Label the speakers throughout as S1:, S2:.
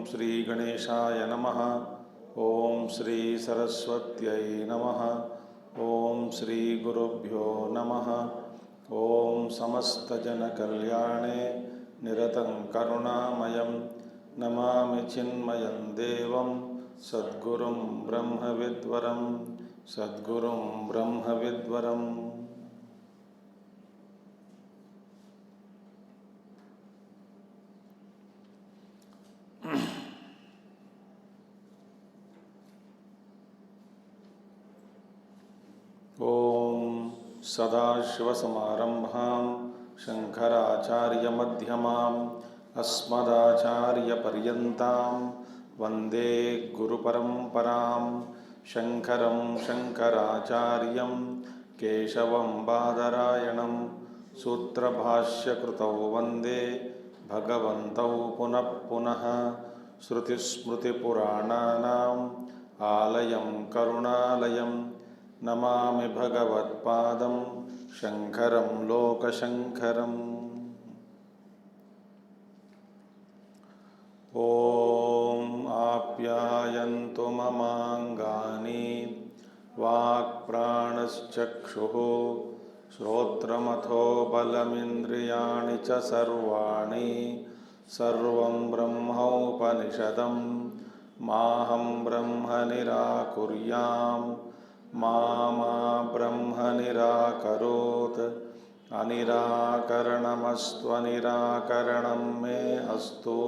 S1: श्री गणेशाय नमः। ओम श्री सरस्वत्यै नमः। ओम श्री गुरुभ्यो नमः। ओम समस्त जन कल्याणे निरतं करुणामयं नमामि चिन्मयं देवं सद्गुरुं ब्रह्मविद्वरं सद्गुरुं ब्रह्मविद्वरम्। ओम सदाशिवसमारंभां शंकराचार्यमध्यमाम् अस्मदाचार्यपर्यन्तां वन्दे गुरुपरम्परां। शंकरं शंकराचार्यं केशवं बादरायणं सूत्रभाष्यकृतौ वन्दे भगवन्तौ पुनः पुनः। श्रुतिस्मृतिपुराणानाम् आलयं करुणालयं नमामि भगवत्पादं शंकरं लोकशंकरम्। ओम आप्यायन्तु ममाङ्गानि वाक्प्राणश्चक्षुः श्रोत्रमथो बलमिन्द्रियाणि च सर्वाणि सर्वं ब्रह्मोपनिषदं माहं ब्रह्म निराकुर्याम् मा ब्रह्म निराकरोत्। अनिराकरणमस्त्वनिराकरणं मे अस्तु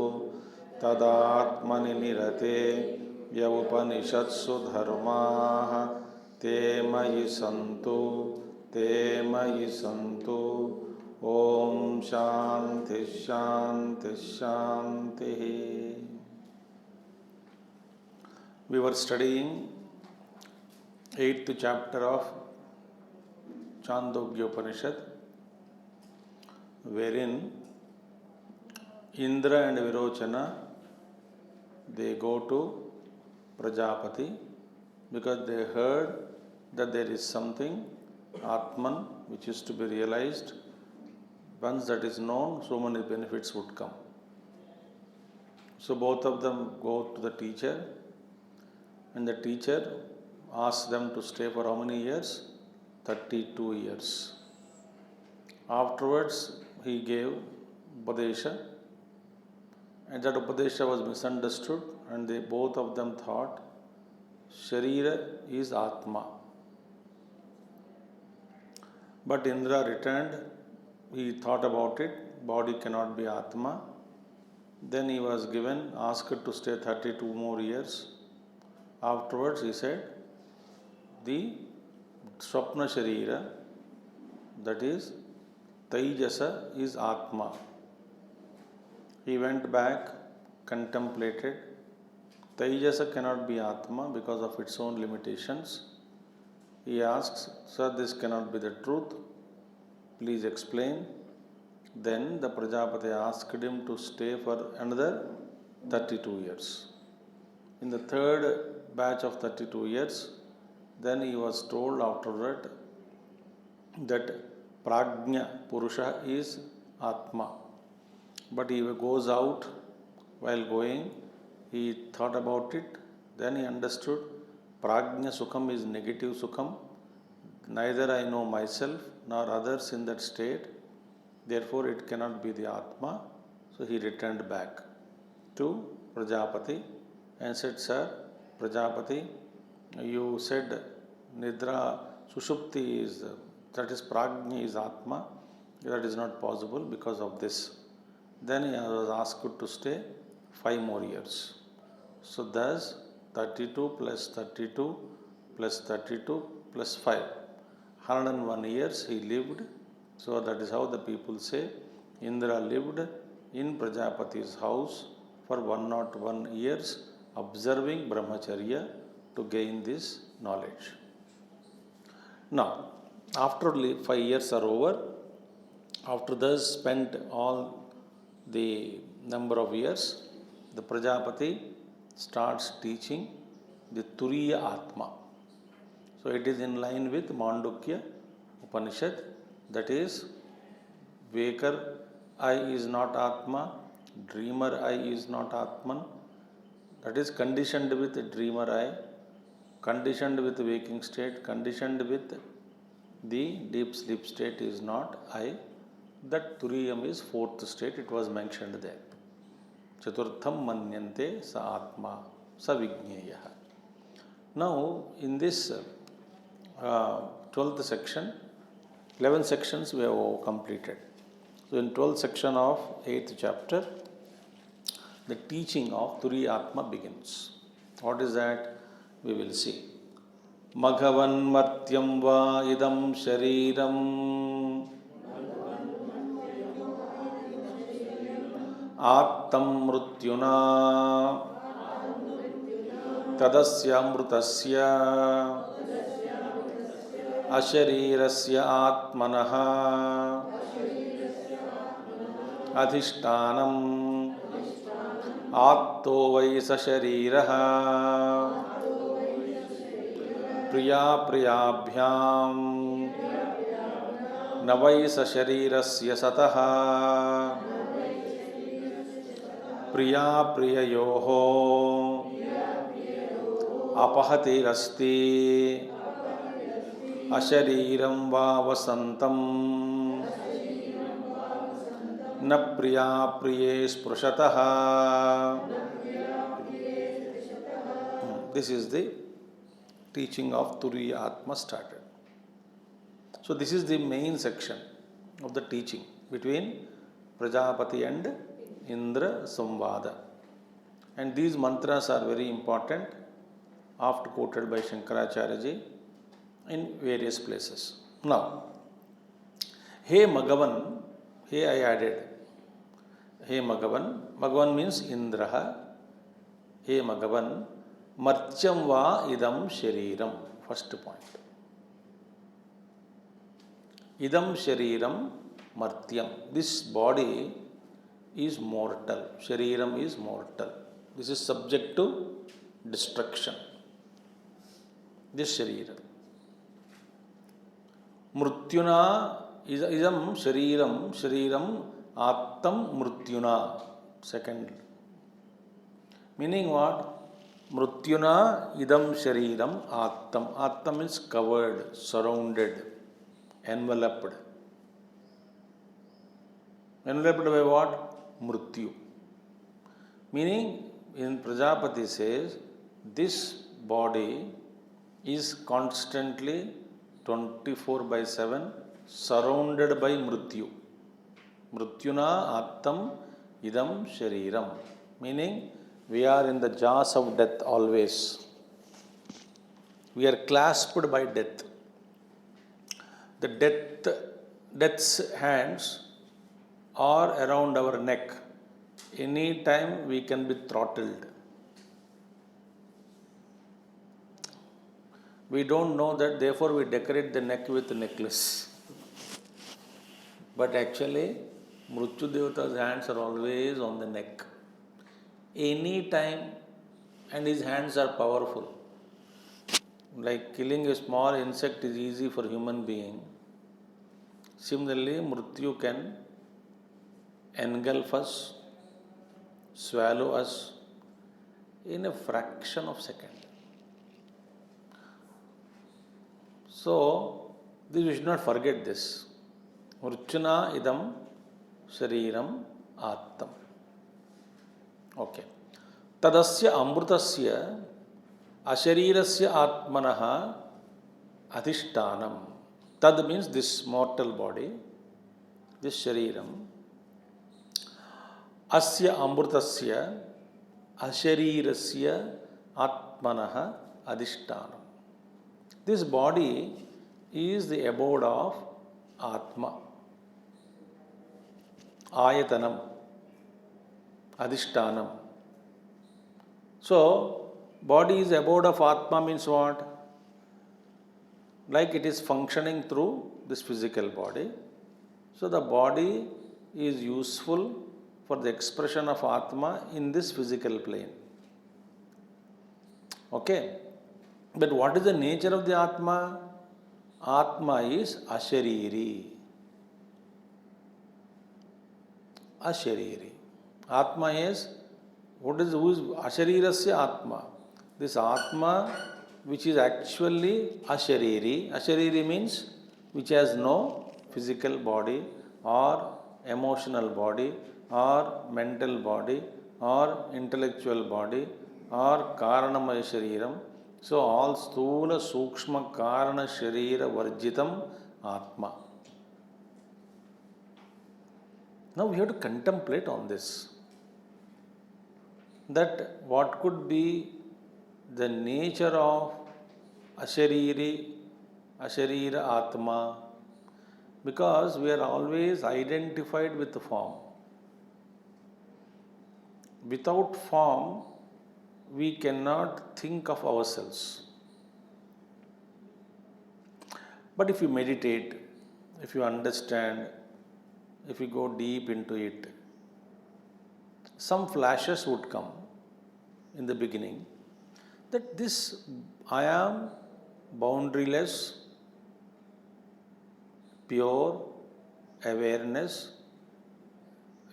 S1: तदात्मनि निरते य उपनिषत्सु धर्माः ते मयि सन्तु। ओम शांति शांति शांति। We were studying 8th chapter of Chandogya Upanishad, wherein Indra and Virochana, they go to Prajapati because they heard that there is something, Atman, which is to be realized. Once that is known, so many benefits would come. So both of them go to the teacher, and the teacher asks them to stay for how many years? 32 years. Afterwards, he gave Upadesha, and that Upadesha was misunderstood, and they both of them thought Sharira is Atma. But Indra returned, he thought about it, body cannot be Atma. Then he was asked to stay 32 more years. Afterwards, he said, the Swapna Sharira, that is Taijasa, is Atma. He went back, contemplated. Taijasa cannot be Atma because of its own limitations. He asks, Sir, this cannot be the truth. Please explain. Then the Prajapati asked him to stay for another 32 years. In the third batch of 32 years, then he was told after that Prajna Purusha is Atma. But he goes out, while going, he thought about it, then he understood Prajna Sukham is negative Sukham. Neither I know myself nor others in that state, therefore it cannot be the Atma. So he returned back to Prajapati and said, Sir, Prajapati, you said Nidra Sushupti is, that is Prajna is Atma. That is not possible because of this. Then he was asked to stay 5 more years. So thus 32 plus 32 plus 32 plus 5. 101 years he lived. So that is how the people say Indra lived in Prajapati's house for 101 years, observing brahmacharya to gain this knowledge. Now, after 5 years are over, after thus spent all the number of years, the Prajapati starts teaching the Turiya Atma. So it is in line with Mandukya Upanishad, that is, Waker I is not Atma, dreamer I is not Atman, that is conditioned with dreamer I, conditioned with waking state, conditioned with the deep sleep state is not I. That Turiyam is fourth state, it was mentioned there. Chaturtham manyante sa atma sa vigneya. Now, in this 12th section, 11 sections we have completed. So, in 12th section of 8th chapter, the teaching of Turiyatma begins. What is that? We will see. Maghavan martyam va idam shariram attam mrutyuna tadasya amrutasya asharirasya atmanaha adhishtanam atto vaisa shariraha priya priyabhyam navaisa sharirasya sataha priya priyayoho apahatirasti ashariram va vasantam na priya priye sprushataha. This is the teaching of Turiya Atma started. So this is the main section of the teaching between Prajapati and Indra Samvada. And these mantras are very important, oft quoted by Shankaracharya in various places. Now, He Magavan, He I added. He Magavan, Magavan means Indraha. He Magavan, Martyam va idam shariram. First point. Idam shariram martyam. This body is mortal. Shariram is mortal. This is subject to destruction. This sharira. Mrutyuna idam shariram attam mrutyuna. Second. Meaning what? Mrutyuna idam shariram attam. Attam is covered, surrounded, enveloped. Enveloped by what? Mrityu. Meaning, in Prajapati says, this body is constantly 24/7 surrounded by Mrityu. Mrityuna attam idam shariram. Meaning, we are in the jaws of death always. We are clasped by death. The death's hands are around our neck. Any time we can be throttled. We don't know that, therefore we decorate the neck with a necklace. But actually, Mrityu Devata's hands are always on the neck. Any time, and his hands are powerful. Like killing a small insect is easy for human being. Similarly, Mrityu can engulf us, swallow us in a fraction of a second. So, we should not forget this. Mrutyuna idam shariram attam. Okay. Tadasya amrutasya asharirasya atmanaha adhishtanam. Tad means this mortal body, this shariram. Asya amrutasya asharirasya atmanaha adhishtanam. This body is the abode of Atma. Ayatanam, Adhishtanam. So, body is abode of Atma means what? Like it is functioning through this physical body. So, the body is useful for the expression of Atma in this physical plane. Okay. But what is the nature of the Atma? Atma is Ashariri. Ashariri. Atma is, who is Asharirasya Atma? This Atma which is actually Ashariri. Ashariri means which has no physical body or emotional body or mental body or intellectual body or Karanamaya Shariram. So all Sthula Sukshma Karana Sharira Varjitam Atma. Now we have to contemplate on this. That what could be the nature of Asharira Atma, because we are always identified with the form. Without form, we cannot think of ourselves. But if you meditate, if you understand, if you go deep into it, some flashes would come in the beginning that this I am boundaryless, pure awareness,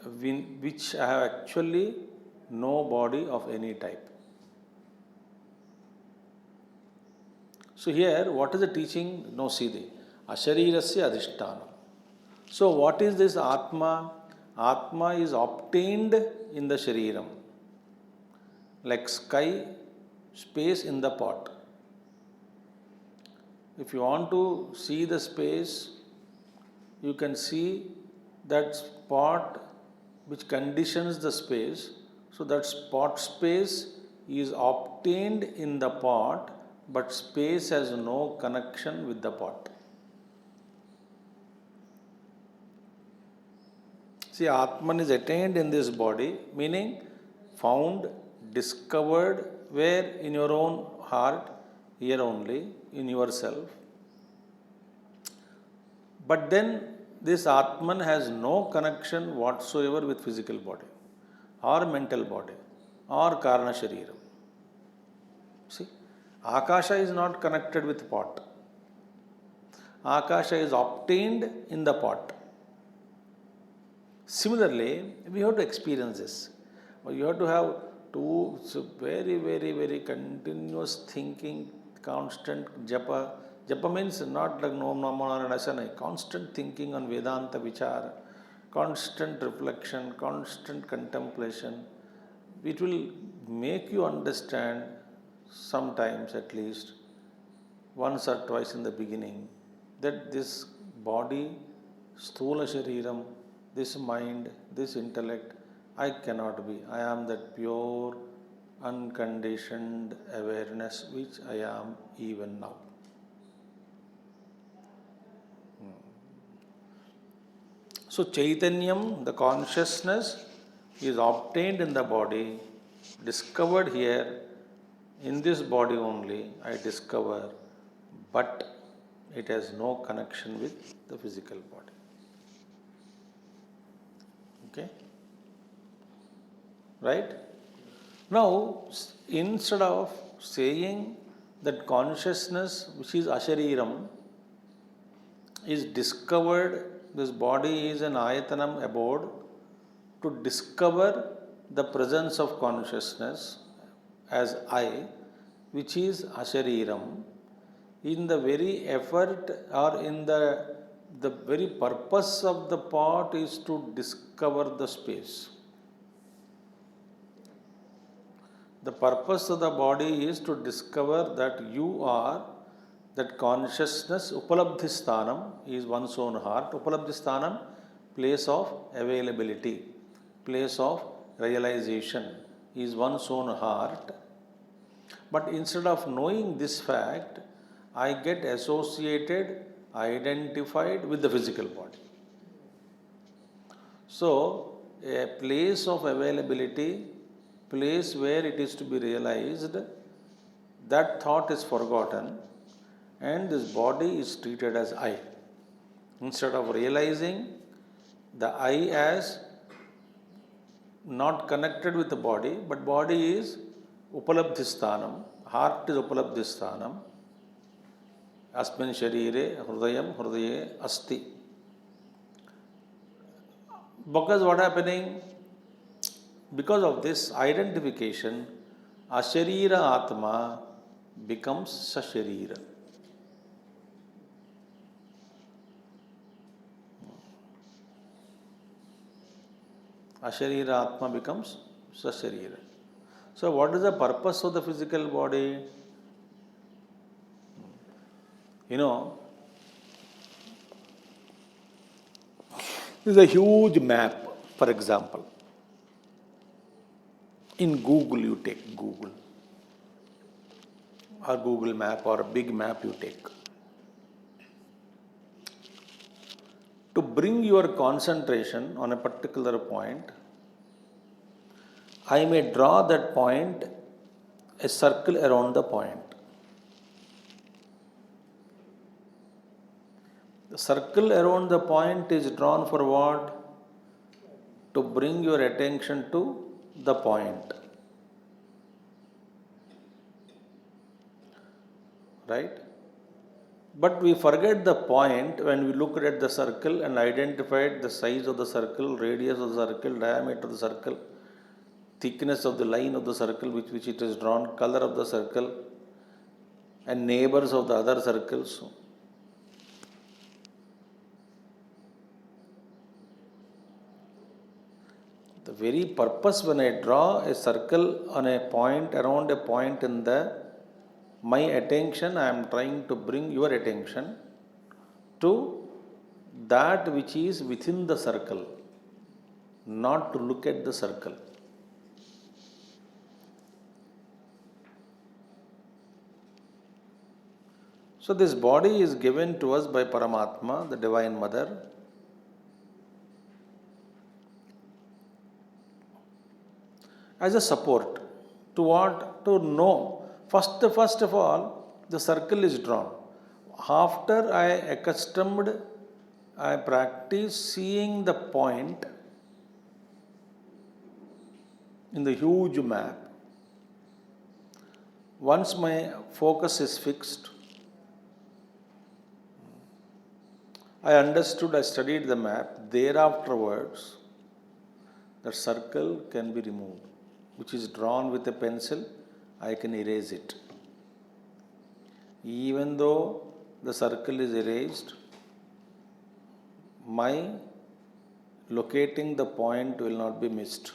S1: which I have actually no body of any type. So here, what is the teaching? No, see the Asharirasya Adhishtanam. So what is this Atma? Atma is obtained in the Shariram, like sky, space in the pot. If you want to see the space, you can see that spot which conditions the space. So that spot space is obtained in the pot, but space has no connection with the pot. See, Atman is attained in this body, meaning found, discovered, where? In your own heart, here only, in yourself. But then this Atman has no connection whatsoever with physical body, or mental body, or Karana Shariram. See, Akasha is not connected with pot. Akasha is obtained in the pot. Similarly, we have to experience this. You have to have two very, very, very continuous thinking, constant japa. Japa means not like Om Namo Narayana, constant thinking on Vedanta Vichara, constant reflection, constant contemplation. It will make you understand, sometimes at least, once or twice in the beginning, that this body, Sthula Shariram, this mind, this intellect, I cannot be. I am that pure, unconditioned awareness which I am even now. So Chaitanyam, the consciousness, is obtained in the body, discovered here, in this body only I discover, but it has no connection with the physical body. Okay? Right? Now, instead of saying that consciousness, which is Ashariram, is discovered, this body is an ayatanam abode, to discover the presence of consciousness as I, which is Ashariram, in the very effort or in the very purpose of the pot is to discover the space. The purpose of the body is to discover that you are, that consciousness, Upalabdhisthanam is one's own heart. Upalabdhisthanam, place of availability, place of realization, is one's own heart. But instead of knowing this fact, I get associated, identified with the physical body. So, a place of availability, place where it is to be realized, that thought is forgotten and this body is treated as I. Instead of realizing the I as not connected with the body, but body is Upalabdhisthanam, heart is Upalabdhisthanam, Asmin Sharire, Hrudayam, Hrudaye, Asti. Because what happening? Because of this identification, Asharira Atma becomes Sasharira. Asharira Atma becomes Sasharira. So, what is the purpose of the physical body? You know, this is a huge map, for example. In Google, you take Google, or Google map, or a big map you take. To bring your concentration on a particular point, I may draw that point, a circle around the point. The circle around the point is drawn for what? To bring your attention to the point. Right? But we forget the point when we look at the circle and identified the size of the circle, radius of the circle, diameter of the circle, thickness of the line of the circle which it is drawn, color of the circle, and neighbors of the other circles. The very purpose when I draw a circle on a point, around a point in my attention, I am trying to bring your attention to that which is within the circle, not to look at the circle. So, this body is given to us by Paramatma, the Divine Mother, as a support. To what? To know. First of all, the circle is drawn. After I practice seeing the point in the huge map. Once my focus is fixed, I understood, I studied the map. Thereafterwards, the circle can be removed, which is drawn with a pencil. I can erase it. Even though the circle is erased, my locating the point will not be missed.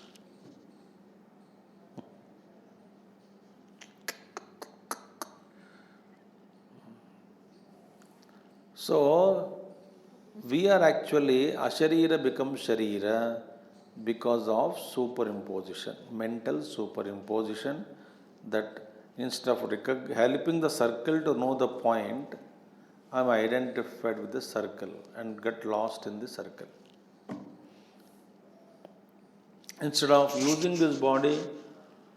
S1: So, we are actually, Asharira becomes Sharira because of superimposition, mental superimposition, that instead of helping the circle to know the point, I am identified with the circle and get lost in the circle. Instead of using this body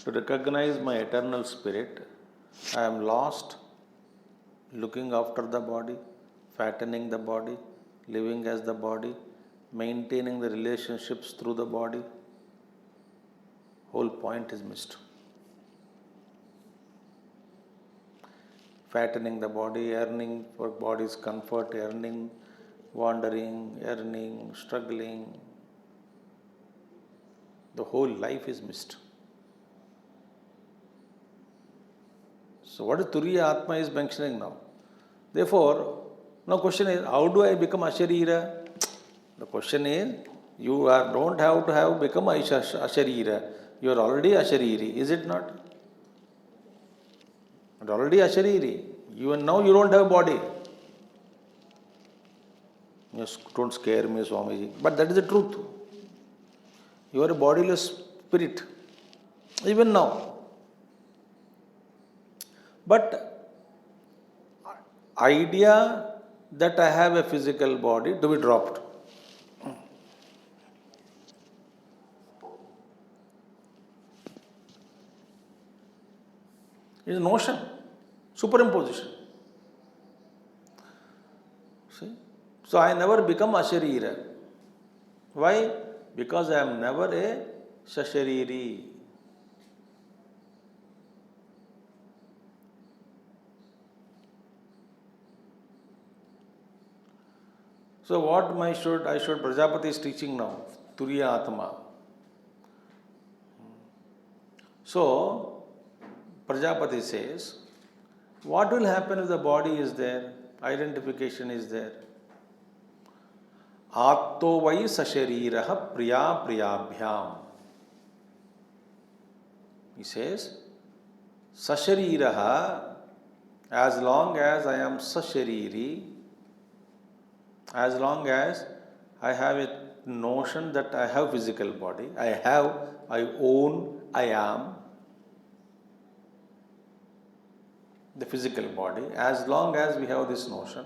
S1: to recognize my eternal spirit, I am lost looking after the body, fattening the body, living as the body, maintaining the relationships through the body. Whole point is missed. Fattening the body, yearning for body's comfort, yearning, wandering, yearning, struggling. The whole life is missed. So what is Turiya Atma is mentioning now? Therefore, now question is, how do I become Asharira? The question is, you don't have to become Asharira. You are already Ashariri, is it not? You are already Ashariri. Now you don't have body. Yes, don't scare me, Swamiji. But that is the truth. You are a bodiless spirit, even now. But idea that I have a physical body to be dropped. It is notion, superimposition. See? So I never become asharira. Why? Because I am never a sashariri. So what I should Prajapati is teaching now, Turiya Atma. So Prajapati says, what will happen if the body is there, identification is there? Atto vai sashariraha priya priyabhyam. He says, sashariraha, as long as I am sashariri, as long as I have a notion that I have physical body, I own, I am the physical body, as long as we have this notion,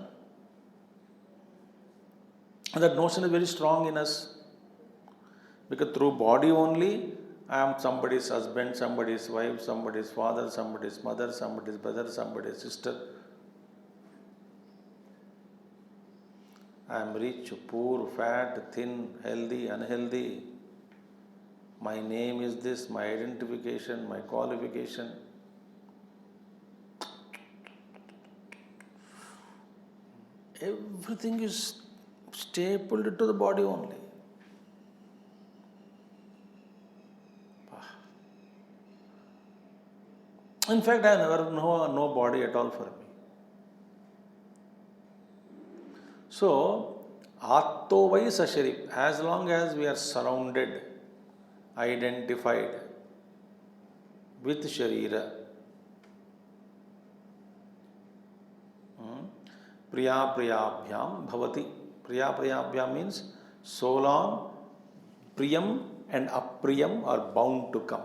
S1: and that notion is very strong in us, because through body only I am somebody's husband, somebody's wife, somebody's father, somebody's mother, somebody's brother, somebody's sister. I am rich, poor, fat, thin, healthy, unhealthy. My name is this, my identification, my qualification. Everything is stapled to the body only. In fact, I never know no body at all for me. So, Atto vai sashari, as long as we are surrounded, identified with Sharira, Priya Priyabhyam Bhavati. Priya Priyabhyam means so long Priyam and Apriyam are bound to come.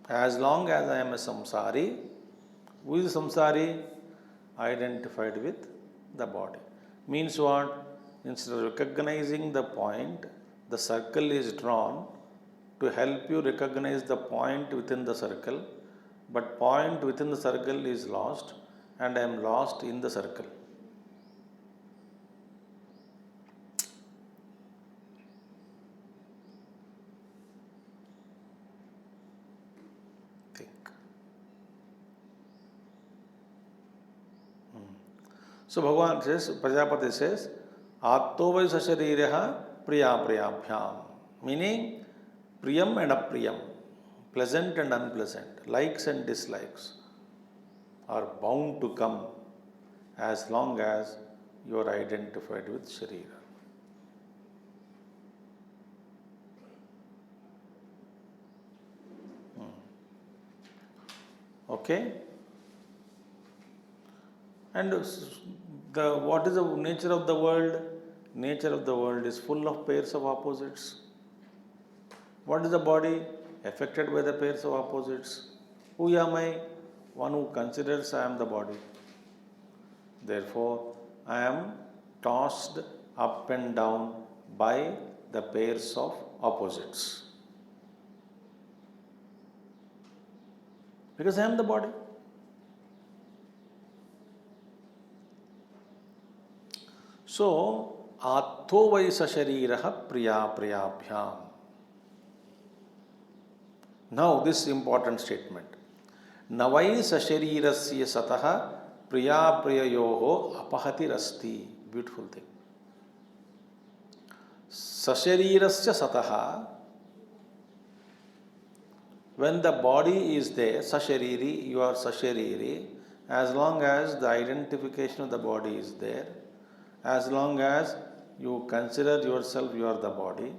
S1: As long as I am a samsari, who is a samsari? Identified with the body. Means what? Instead of recognizing the point, the circle is drawn to help you recognize the point within the circle, but point within the circle is lost and I am lost in the circle. So Bhagavan says, Prajapati says, Atto vai sashariraha priya priyabhyam. Meaning, priyam and apriyam, pleasant and unpleasant, likes and dislikes are bound to come as long as you are identified with Sharira. Okay? And what is the nature of the world? Nature of the world is full of pairs of opposites. What is the body? Affected by the pairs of opposites. Who am I? One who considers I am the body. Therefore, I am tossed up and down by the pairs of opposites. Because I am the body. So, Atto vai sashariraha priya priyabhyam. Now, this important statement. Navai sasharirasya sataha priya priyayoho apahatirasti. Beautiful thing. Sasharirasya sataha. When the body is there, sashariri, you are sashariri. As long as the identification of the body is there, as long as you consider yourself you are the body,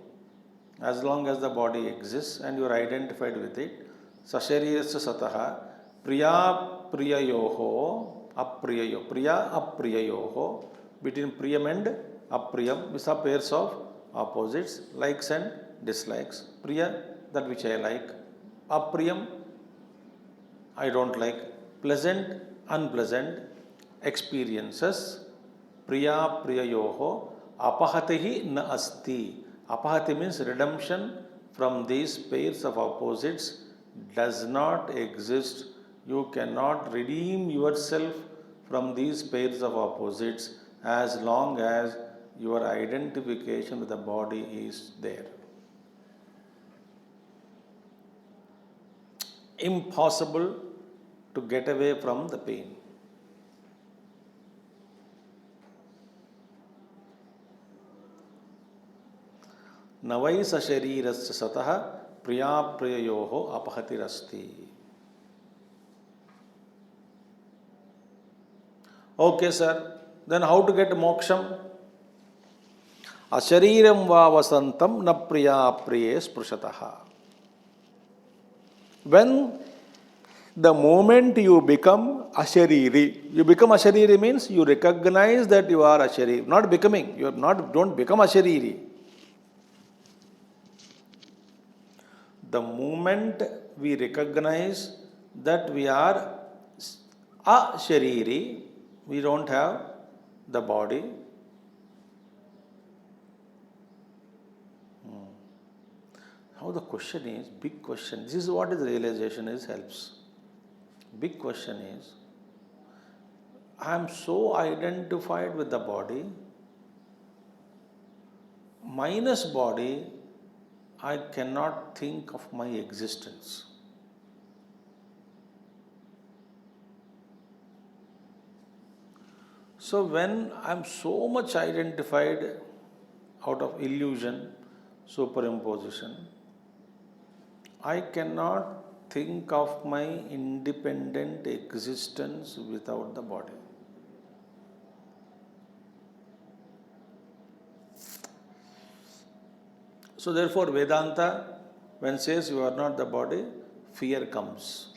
S1: as long as the body exists and you are identified with it, sasharirasya sataha priya priyayoho apriyayo. Priya apriyayoho, between priyam and apriyam, these are pairs of opposites, likes and dislikes. Priya, that which I like. Apriyam, I don't like. Pleasant, unpleasant experiences. Priya priyayoho apahatihi na asti. Apahati means redemption from these pairs of opposites does not exist. You cannot redeem yourself from these pairs of opposites as long as your identification with the body is there. Impossible to get away from the pain. Navai sasharirasya satah priyapriyayoho apahatirasti. Okay, sir. Then how to get moksham? Ashariram va vasantam na priyapriye sprushataha. When the moment you become ashariri, you become ashariri means you recognize that you are ashariri. Not becoming. You are not. Don't become ashariri. The moment we recognize that we are ashariri, we don't have the body. Now the question is, big question. This is what is realization is helps. Big question is, I am so identified with the body, minus body, I cannot think of my existence. So when I am so much identified out of illusion, superimposition, I cannot think of my independent existence without the body. So therefore Vedanta, when says you are not the body, fear comes.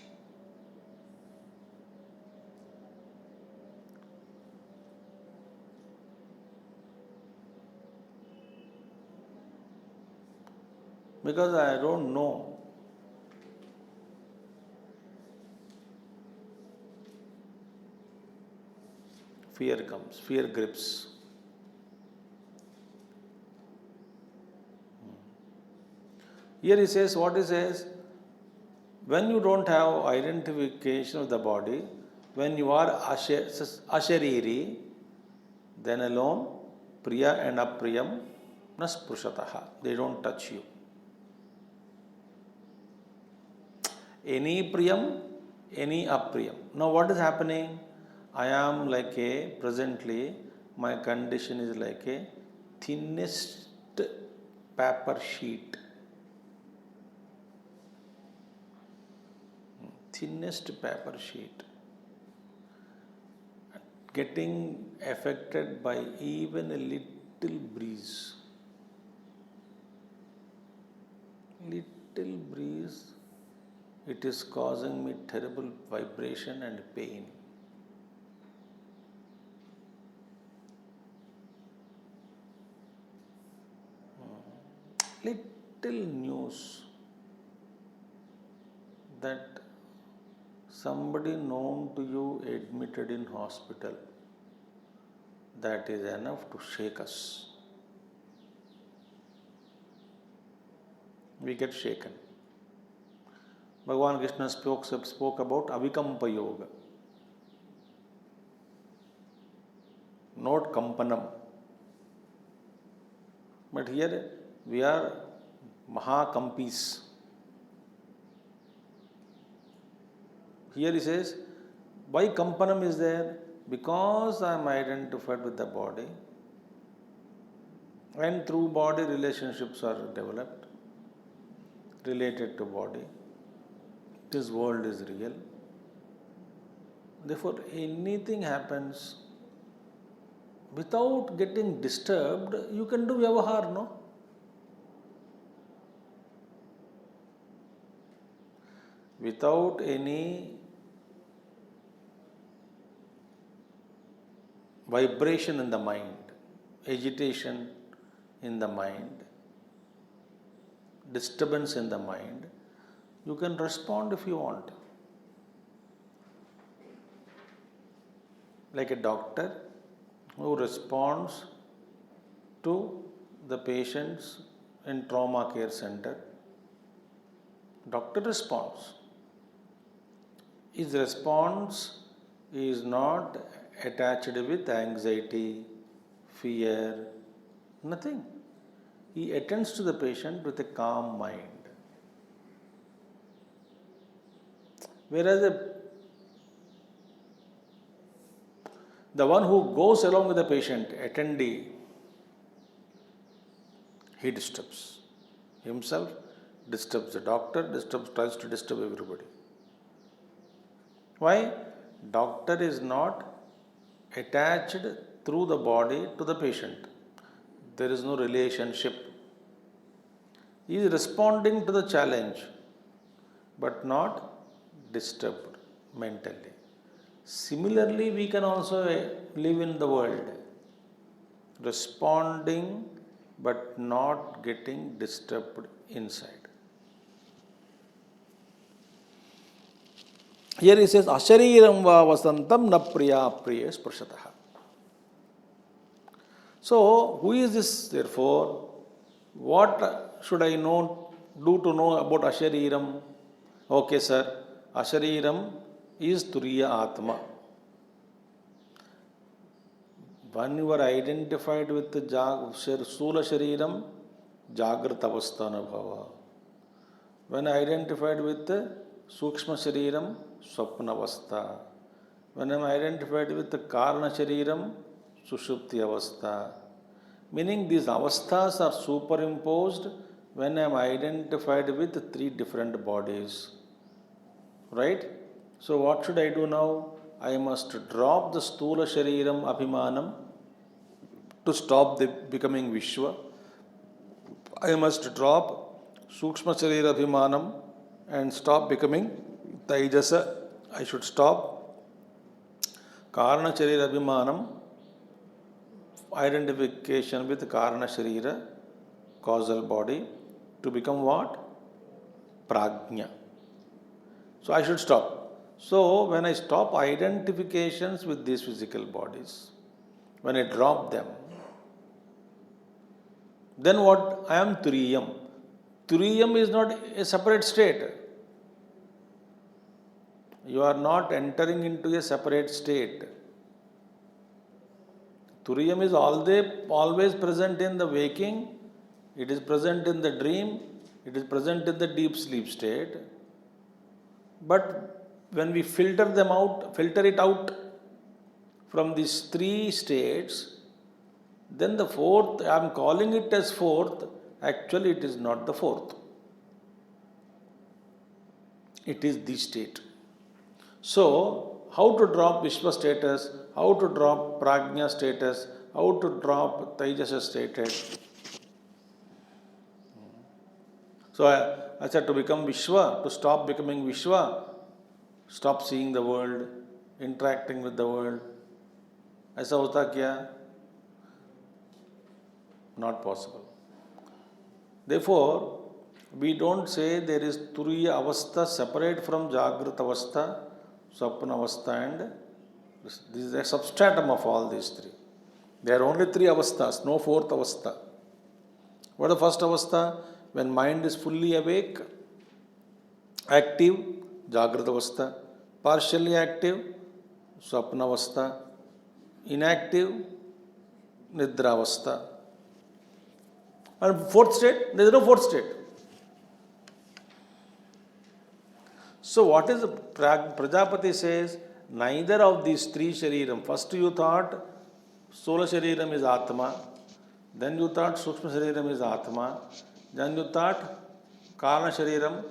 S1: Because I don't know. Fear comes, fear grips. Here he says, what he says, when you don't have identification of the body, when you are ashariri, then alone, priya and apriyam nasprushataha. They don't touch you. Any priyam, any apriyam. Now what is happening? I am like presently, my condition is like a thinnest paper sheet. Thinnest paper sheet. Getting affected by even a little breeze. Little breeze, it is causing me terrible vibration and pain. Little news that somebody known to you admitted in hospital, that is enough to shake us. We get shaken. Bhagavan Krishna spoke about avikampa yoga. Not kampanam. But here we are mahakampis. Here he says, why kampanam is there? Because I am identified with the body, and through body relationships are developed, related to body. This world is real. Therefore, anything happens, without getting disturbed, you can do vyavahar, no? Without any vibration in the mind, agitation in the mind, disturbance in the mind, you can respond if you want. Like a doctor who responds to the patients in trauma care center Doctor responds. His response is not attached with anxiety, fear, nothing. He attends to the patient with a calm mind. Whereas the one who goes along with the patient, attendee, he disturbs himself, disturbs the doctor, tries to disturb everybody. Why? Doctor is not attached through the body to the patient. There is no relationship. He is responding to the challenge, but not disturbed mentally. Similarly, we can also live in the world, responding but not getting disturbed inside. Here he says, Ashariram va vasantam na priya priya sprashataha. So, who is this therefore? What should I do to know about Ashariram? Okay, sir. Ashariram is Turiya Atma. When you are identified with the Sula Shariram, Jagrata Avasthana Bhava. When identified with the Sukshma Shariram, Swapna Avastha. When I am identified with the Karna Shariram, Sushupti Avastha. Meaning these avasthas are superimposed when I am identified with three different bodies. Right? So what should I do now? I must drop the Stula Shariram Abhimanam to stop the becoming Vishwa. I must drop Sukshma Sharira Abhimanam and stop becoming Taijasa. I should stop Karana Sharira Abhimanam, identification with Karana Sharira, causal body, to become what? Prajna. So I should stop. So when I stop identifications with these physical bodies, when I drop them, then what? I am Turiyam. Turiyam is not a separate state. You are not entering into a separate state. Turiyam is always present in the waking, it is present in the dream, it is present in the deep sleep state. But when we filter it out from these three states, then the fourth, I am calling it as fourth, actually it is not the fourth. It is the state. So, how to drop Vishwa status, how to drop Prajna status, how to drop Taijasa status. So, I said to become Vishwa, to stop becoming Vishwa, stop seeing the world, interacting with the world. ऐसा होता क्या? Not possible. Therefore, we don't say there is Turiya Avastha separate from Jagrata Avastha, Swapna Avastha, and this is a substratum of all these three. There are only three avasthas, no fourth avastha. What is the first avastha? When mind is fully awake, active, Jagrata Avastha, partially active, Swapna Avastha, inactive, Nidra Avastha. And fourth state, there is no fourth state. So what is the Prajapati says? Neither of these three shariram. First you thought Sola shariram is Atma, then you thought Sukshma shariram is Atma, then you thought Karna shariram,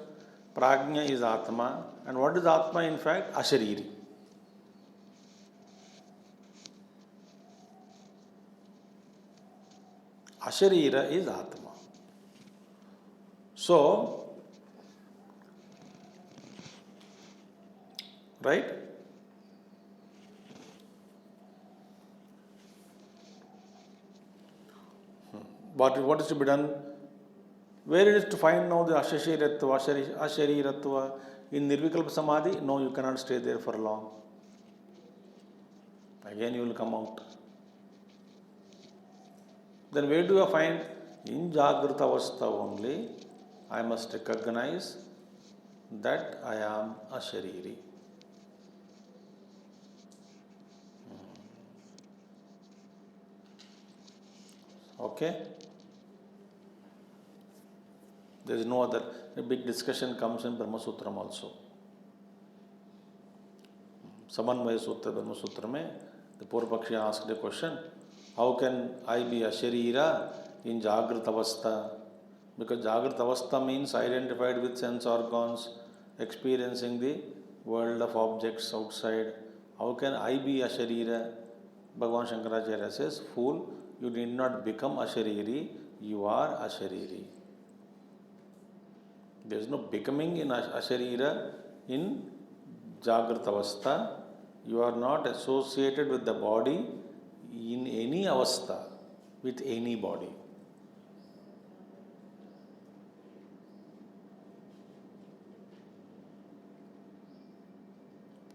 S1: Prajna is Atma. And what is Atma in fact? Ashariri. Asharira is Atma. So, right? What is to be done? Where it is to find now the Ashariratva? In Nirvikalpa Samadhi? No, you cannot stay there for long. Again you will come out. Then where do you find? In Jagrata Avastha only, I must recognize that I am a Shariri. Okay? There is no other. A big discussion comes in Brahma Sutram also. Samanvaya Sutra, Brahma Sutra mein, the Purvapakshi asked a question, how can I be a Sharira in Jagrata Avastha? Because Jagrata Avastha means identified with sense organs, experiencing the world of objects outside. How can I be a Sharira? Bhagavan Shankaracharya says, fool, you did not become a Shariri, you are a Shariri. There is no becoming in Asharira in Jagrata Avastha. You are not associated with the body in any avastha, with any body.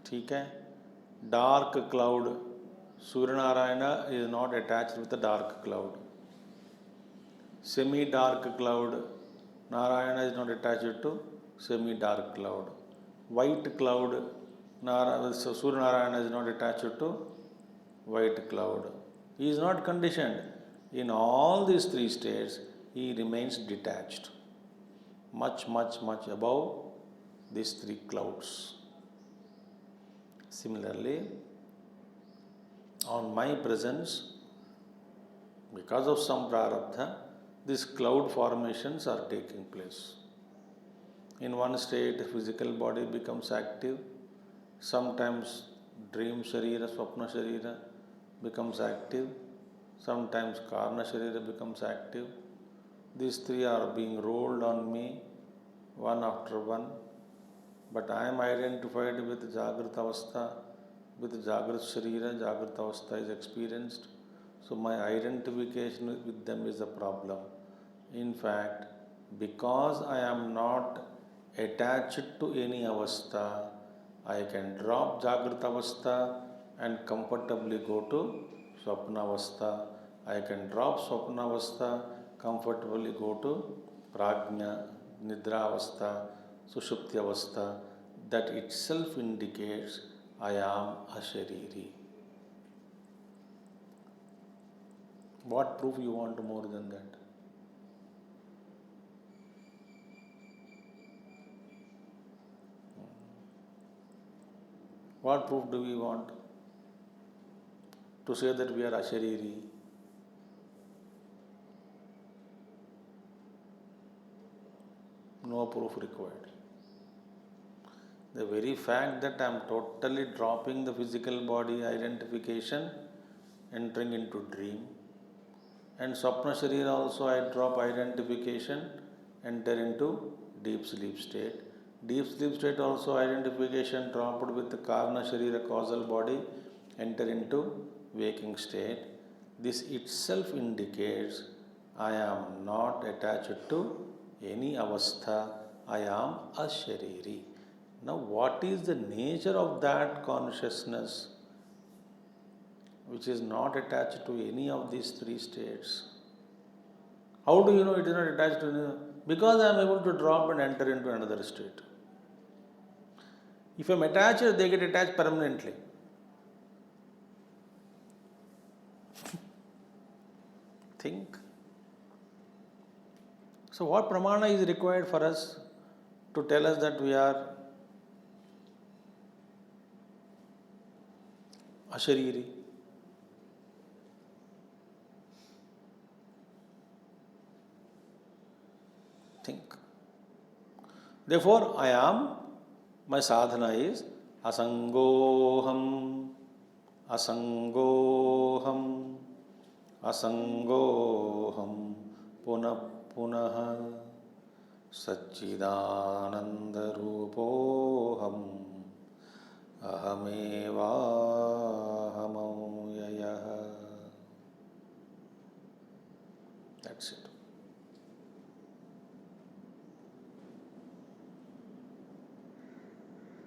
S1: ठीक है? Dark cloud. Surya Narayana is not attached with the dark cloud. Semi-dark cloud. Narayana is not attached to semi-dark cloud. White cloud, Surya Narayana is not attached to white cloud. He is not conditioned. In all these three states, he remains detached. Much, much, much above these three clouds. Similarly, on my presence, because of some prarabdha, these cloud formations are taking place. In one state, physical body becomes active. Sometimes dream sharira, swapna sharira becomes active. Sometimes karna sharira becomes active. These three are being rolled on me, one after one. But I am identified with Jagrata Avastha, with Jagrata Sharira, Jagrata Avastha is experienced. So my identification with them is a problem. In fact, because I am not attached to any avastha, I can drop Jagrata Avastha and comfortably go to Swapna Avastha. I can drop Swapna Avastha, comfortably go to Prajna, Nidra Avastha, Sushupti Avastha. That itself indicates I am a Shariri. What proof you want more than that? What proof do we want to say that we are Ashariri? No proof required. The very fact that I am totally dropping the physical body identification, entering into dream, and Swapna Sharira also I drop identification, enter into deep sleep state. Deep sleep state also identification dropped with the Karna Sharira causal body, enter into waking state. This itself indicates I am not attached to any avastha, I am a Shariri. Now what is the nature of that consciousness which is not attached to any of these three states? How do you know it is not attached to any? Because I am able to drop and enter into another state. If I am attached, they get attached permanently. Think. So what pramana is required for us to tell us that we are Ashariri? Think. Therefore, I am, my sadhana is asangoham, asangoham, asangoham, punah punah, Satchidananda rupoham, ahamevahamavyayah. That's it.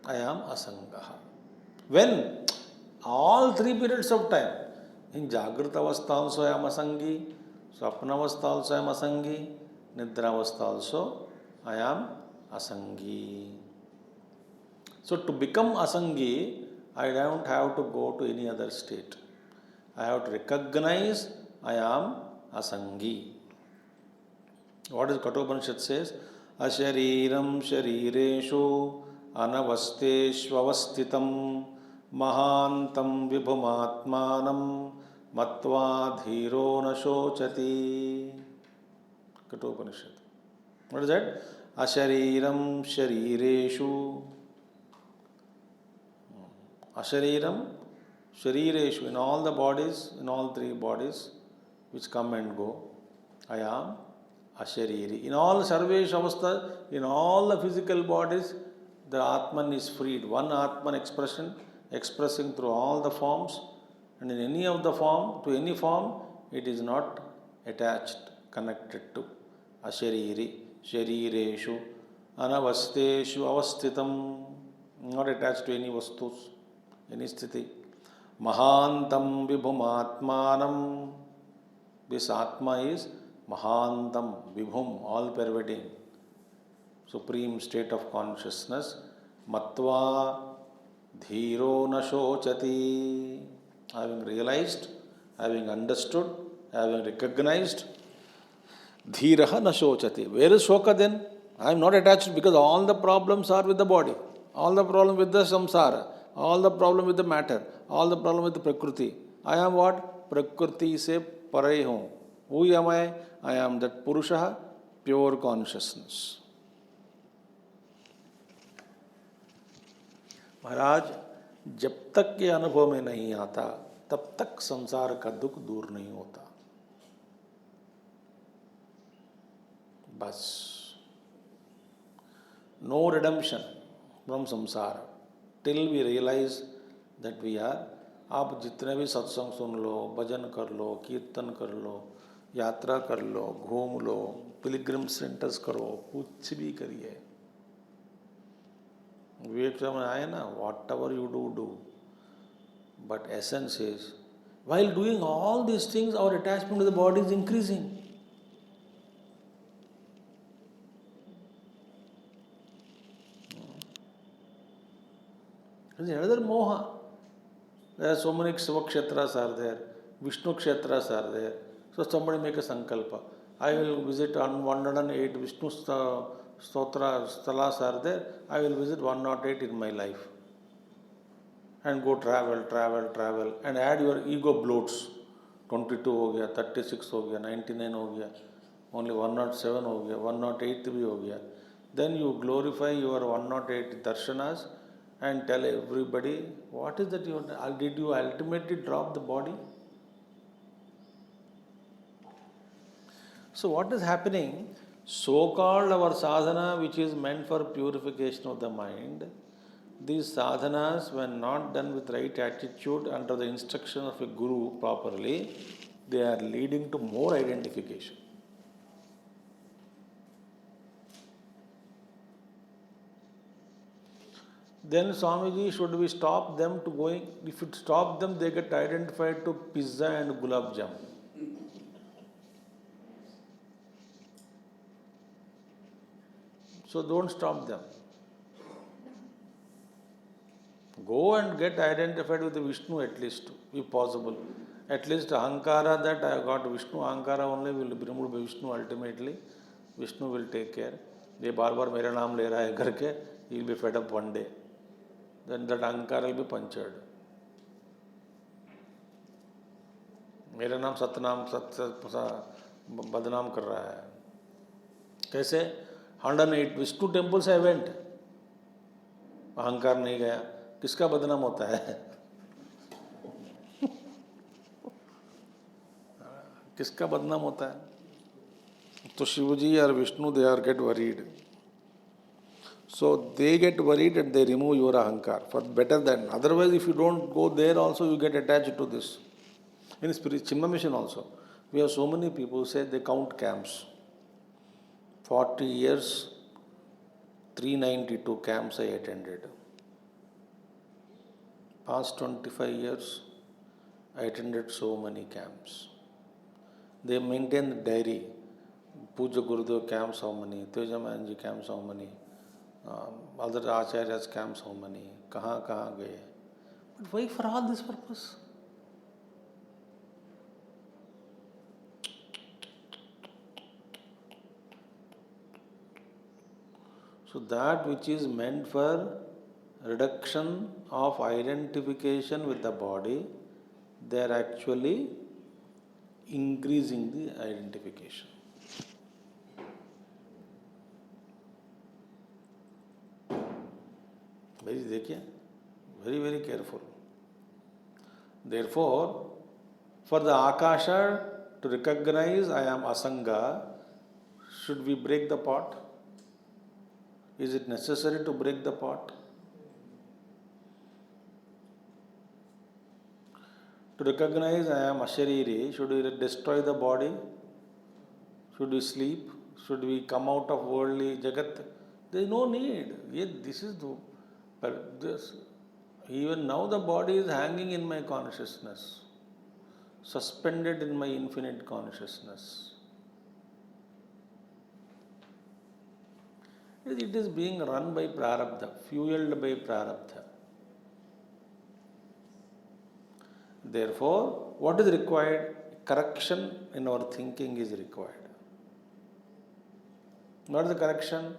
S1: I am asangaha. When? All 3 periods of time. In Jagrata Avastha also I am asangi, Swapna Avastha also I am asangi, Nidra Avastha also I am asangi. So to become Asangi, I don't have to go to any other state. I have to recognize I am Asangi. What is Kathopanishad says? Ashariram sharireshu anavasteshvavastitam mahantam vibhumatmanam matva dhiro na shochati. Kathopanishad. What is that? Ashariram sharireshu. Ashariram sharireshu. In all the bodies, in all three bodies which come and go, I am Ashariri. In all Sarvesh Avastha, in all the physical bodies, the Atman is freed. One Atman expression, expressing through all the forms, and in any of the form, to any form, it is not attached, connected to. Ashariri, Sharireshu, Anavasteshu, Avastitam, not attached to any vastus, any sthiti. Mahantam Vibhumatmanam. This Atma is Mahantam, Vibhum, all pervading, supreme state of consciousness. Matva Dhiro na shochati. Having realized, having understood, having recognized, Dhiraha na shochati. Where is Shoka then? I am not attached because all the problems are with the body, all the problem with the samsara, all the problem with the matter, all the problem with the prakriti. I am what? Prakriti se parai hu. Who am I? I am that Purusha, pure consciousness. महाराज, जब तक ये अनुभव में नहीं आता, तब तक संसार का दुख दूर नहीं होता. बस. No redemption from samsara till we realize that we are. आप जितने भी सत्संग सुन लो, भजन कर लो, कीर्तन कर लो, यात्रा कर लो, घूम लो, पिलग्रिम सेंटर्स करो, कुछ भी करिए, विवेक में आए ना, what ever you do, but essence is while doing all these things our attachment to the body is increasing. There is another moha. There are so many Shiva kshetras are there, Vishnu kshetras are there. So somebody make a sankalpa. I will visit 108 Vishnu stotra stalas are there. I will visit 108 in my life. And go travel and add your ego bloats. 22 हो गया, 36 हो गया, 99 हो गया, only 107 हो गया, 108 भी हो गया. Then you glorify your 108 darshanas and tell everybody, what is that did you ultimately drop the body? So what is happening? So-called our sadhana, which is meant for purification of the mind, these sadhanas, when not done with right attitude under the instruction of a guru properly, they are leading to more identification. Then Swamiji, should we stop them to going? If you stop them, they get identified to pizza and gulab jam. So don't stop them. Go and get identified with the Vishnu at least, if possible. At least Ahankara, that I got Vishnu, Ahankara only will be removed by Vishnu ultimately. Vishnu will take care. Ye baar mera naam le raha hai karke, he will be fed up one day. Then that Ahankara will be punctured. मेरा नाम सतनाम बदनाम कर रहा है. कैसे? 108 Vishnu temples I went, अहंकार नहीं गया, किसका बदनाम होता है? किसका बदनाम होता है? तो शिवजी और Vishnu, they are get worried. So they get worried and they remove your ahankar for better than. Otherwise, if you don't go there also, you get attached to this. In Chinmaya Mission also, we have so many people who say they count camps. 40 years, 392 camps I attended. Past 25 years, I attended so many camps. They maintain the diary. Puja Gurudev camps how many, Teja Mahanji camps how many, other acharyas camp so many, kahan gaye. But why for all this purpose? So that which is meant for reduction of identification with the body, they are actually increasing the identification. Very careful. Therefore, for the Akasha to recognize I am Asanga, should we break the pot? Is it necessary to break the pot? To recognize I am Ashariri, should we destroy the body? Should we sleep? Should we come out of worldly Jagat? There is no need. Yet this is the. But this, even now the body is hanging in my consciousness, suspended in my infinite consciousness. It is being run by prarabdha, fueled by prarabdha. Therefore, what is required? Correction in our thinking is required. What is the correction?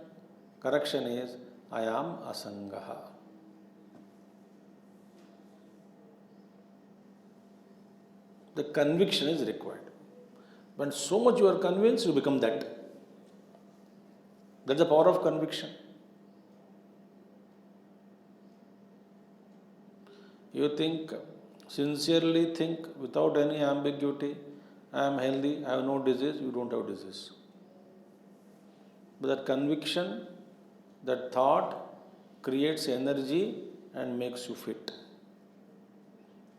S1: Correction is, I am Asangaha. The conviction is required. When so much you are convinced, you become that. That's the power of conviction. You think, sincerely think, without any ambiguity, I am healthy, I have no disease, you don't have disease. But that conviction, that thought creates energy and makes you fit.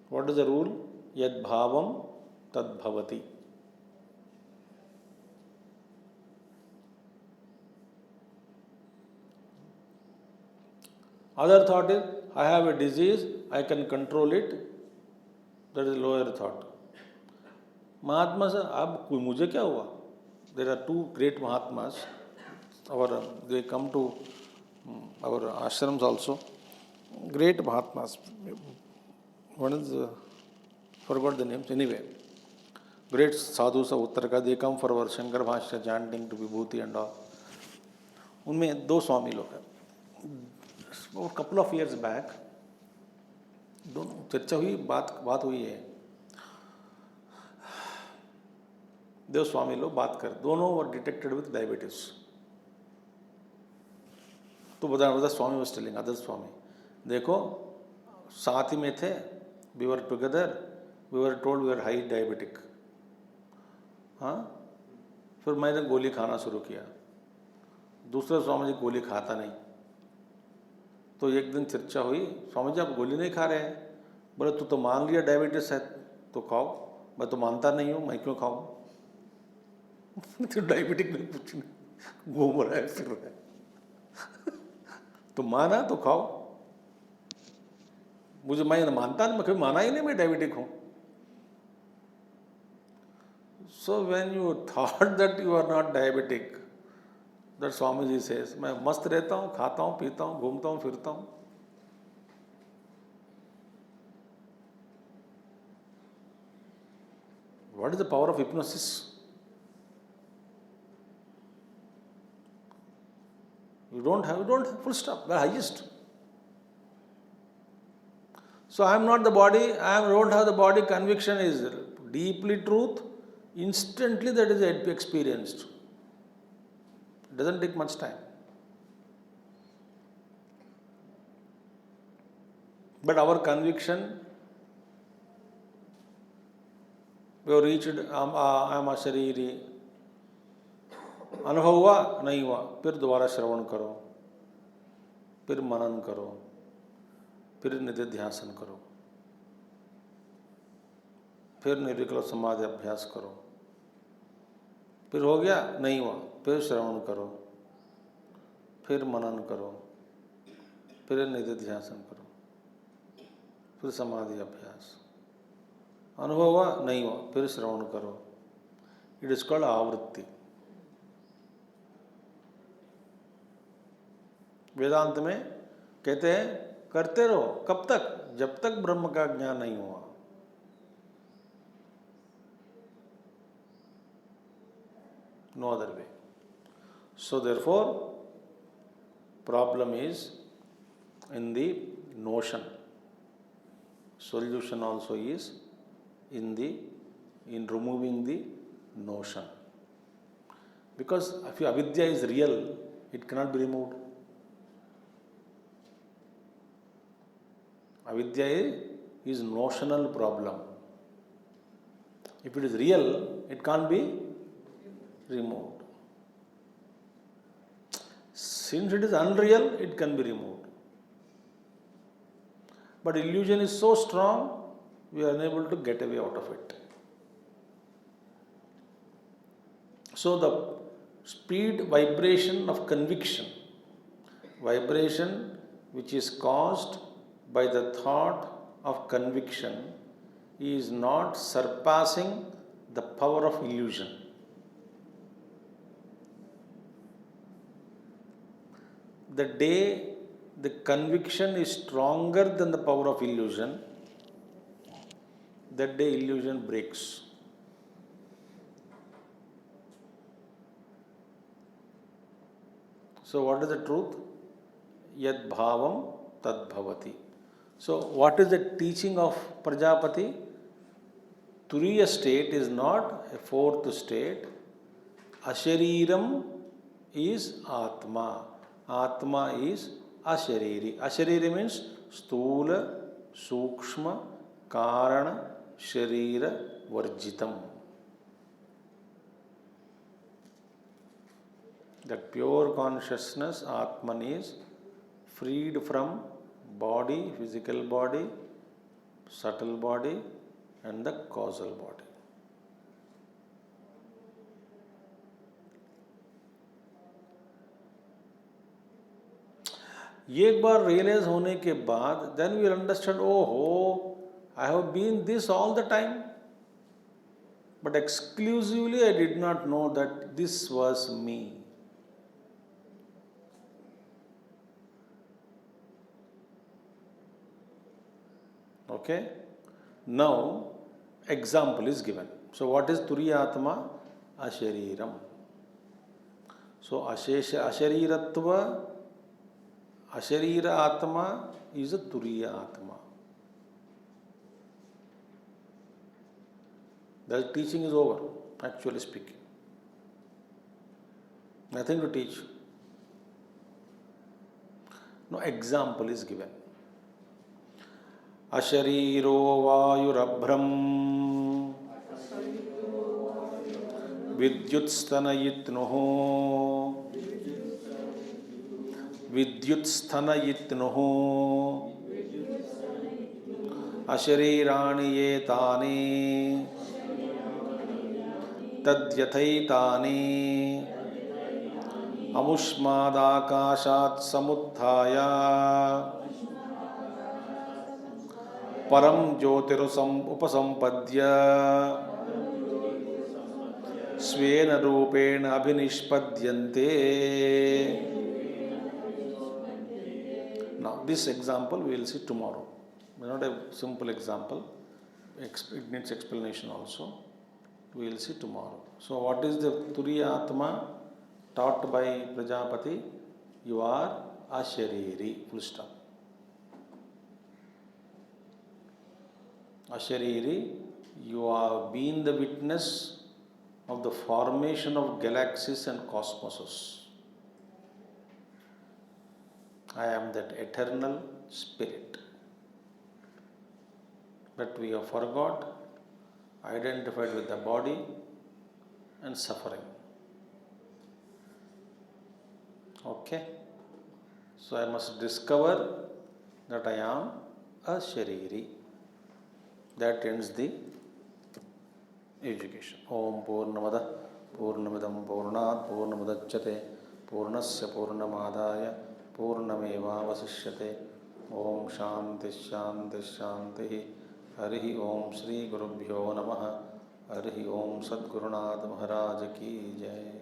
S1: What is the rule? Yad bhavam tad bhavati. Other thought is, I have a disease, I can control it. That is lower thought. Mahatma sir, ab mujhe kya hua? There are two great Mahatmas. They come to our ashrams also. Great Mahatmas. One is, forgot the names. Anyway, great sadhus of Uttarka, they come for our Shankar Bhashya chanting to Vibhuti and all. उनमें दो स्वामी लोग हैं. A couple of years back, दोनों चर्चा हुई, बात हुई है. दो स्वामी लोग बात कर, दोनों were detected with diabetes. तो बता स्वामी was telling other स्वामी, देखो साथ ही में थे, we were together, we were told we were high diabetic. हाँ, फिर मैंने गोली खाना शुरू किया. दूसरा स्वामी जी गोली खाता नहीं. तो एक दिन चर्चा हुई, स्वामी जी आप गोली नहीं खा रहे हैं. बोले तू तो मान लिया डायबिटीज है तो खाओ. मैं तो मानता नहीं हूँ, मैं क्यों खाऊं? तो डायबिटिक में कुछ नहीं, घूम रहा है फिर रहा है. तो माना तो खाओ. मुझे मैं मानता नहीं, मैं कभी माना ही नहीं मैं डायबिटिक हूँ. So when you thought that you are not diabetic, that Swamiji says, मैं मस्त रहता हूँ, खाता हूँ, पीता हूँ, घूमता हूँ, फिरता हूँ. What is the power of hypnosis? You don't have full stop, the highest. So I am not the body, I don't have the body, conviction is deeply truth, instantly that is experienced. It doesn't take much time. But our conviction, we have reached, I am a shariri. अनुभव हुआ नहीं हुआ, फिर दोबारा श्रवण करो, फिर मनन करो, फिर निधिध्यासन करो, फिर निर्विकल्प समाधि अभ्यास करो, फिर हो गया नहीं हुआ, फिर श्रवण करो, फिर मनन करो, फिर निधिध्यासन करो, फिर समाधि अभ्यास. अनुभव हुआ नहीं हुआ, फिर श्रवण करो. इट इज कॉल्ड आवृत्ति. वेदांत में कहते हैं करते रहो, कब तक? जब तक ब्रह्म का ज्ञान नहीं हुआ। No other way. So therefore problem is in the notion. Solution also is in removing the notion. Because if avidya is real, it cannot be removed. Avidya is notional problem. If it is real, it can't be removed. Since it is unreal, it can be removed. But illusion is so strong, we are unable to get away out of it. So the speed vibration of conviction, vibration which is caused by the thought of conviction, is not surpassing the power of illusion. The day the conviction is stronger than the power of illusion, that day illusion breaks. So what is the truth? Yad bhavam tad bhavati. So what is the teaching of Prajapati? Turiya state is not a fourth state. Ashariram is Atma. Atma is ashariri. Ashariri means stula, sukshma, karana, sharira, varjitam. That pure consciousness, Atman, is freed from body, physical body, subtle body, and the causal body. एक बार realise होने के बाद then we understand, ओहो, I have been this all the time, but exclusively I did not know that this was me. Okay, now example is given. So what is Turiya Atma? Ashariram. So ashariratva, asharira Atma is a Turiya Atma. The teaching is over, actually speaking. Nothing to teach. No, example is given. अशरीरो वायुरभ्रम विद्युत्स्तनयित्नुः विद्युत्स्तनयित्नुः अशरीराणि ये तानि तद्यथैतानि अमुष्मादाकाशात् समुत्थाय परम ज्योतिरुसम उपसंपद्य स्वेन रूपेण अभिनिष्पद्यन्ते. Now this example we will see tomorrow. Not a simple example. It needs explanation also. We will see tomorrow. So what is the Turiya Atma taught by Prajapati? You are ashariri. Full stop. Ashariri, you have been the witness of the formation of galaxies and cosmoses. I am that eternal spirit. But we have forgot, identified with the body and suffering. Okay? So I must discover that I am a Shariri. That ends the education. Om Purnamada Purnamidam Purnat Purnamudachyate Purnasya Purnamadaya Purnameva Vasishyate. Om Shanti Shanti Shanti. Harihi Om Sri Gurubhyo Namaha. Harihi Om Sadgurunath Maharaj Ki Jai.